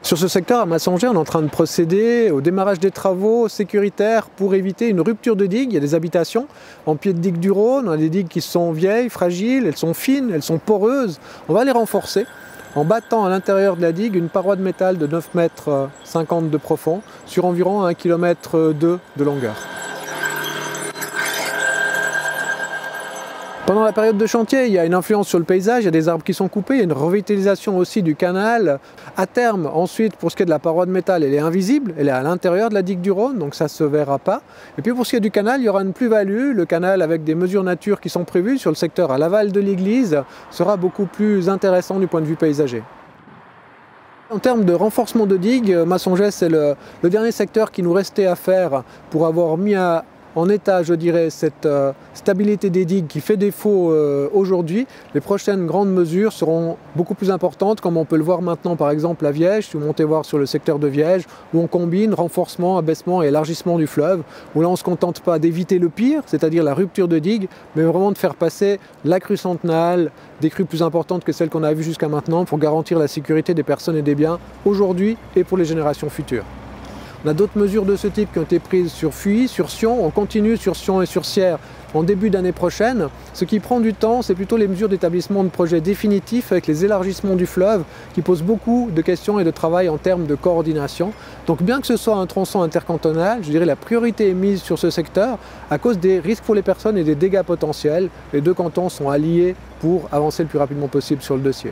Sur ce secteur, à Massonger, on est en train de procéder au démarrage des travaux sécuritaires pour éviter une rupture de digue. Il y a des habitations en pied de digue du Rhône, on a des digues qui sont vieilles, fragiles, elles sont fines, elles sont poreuses. On va les renforcer en battant à l'intérieur de la digue une paroi de métal de 9,50 m de profond sur environ 1,2 km de longueur. Pendant la période de chantier, il y a une influence sur le paysage, il y a des arbres qui sont coupés, il y a une revitalisation aussi du canal. À terme, ensuite, pour ce qui est de la paroi de métal, elle est invisible, elle est à l'intérieur de la digue du Rhône, donc ça ne se verra pas. Et puis pour ce qui est du canal, il y aura une plus-value. Le canal, avec des mesures nature qui sont prévues sur le secteur à l'aval de l'église, sera beaucoup plus intéressant du point de vue paysager. En termes de renforcement de digue, Massonger, c'est le dernier secteur qui nous restait à faire pour avoir mis en état, je dirais, cette stabilité des digues qui fait défaut aujourd'hui. Les prochaines grandes mesures seront beaucoup plus importantes, comme on peut le voir maintenant par exemple à Viège, si vous montez voir sur le secteur de Viège, où on combine renforcement, abaissement et élargissement du fleuve, où là on ne se contente pas d'éviter le pire, c'est-à-dire la rupture de digue, mais vraiment de faire passer la crue centenale, des crues plus importantes que celles qu'on a vues jusqu'à maintenant, pour garantir la sécurité des personnes et des biens aujourd'hui et pour les générations futures. On a d'autres mesures de ce type qui ont été prises sur Fuy, sur Sion, on continue sur Sion et sur Sierre en début d'année prochaine. Ce qui prend du temps, c'est plutôt les mesures d'établissement de projets définitifs avec les élargissements du fleuve qui posent beaucoup de questions et de travail en termes de coordination. Donc bien que ce soit un tronçon intercantonal, je dirais la priorité est mise sur ce secteur à cause des risques pour les personnes et des dégâts potentiels. Les deux cantons sont alliés pour avancer le plus rapidement possible sur le dossier.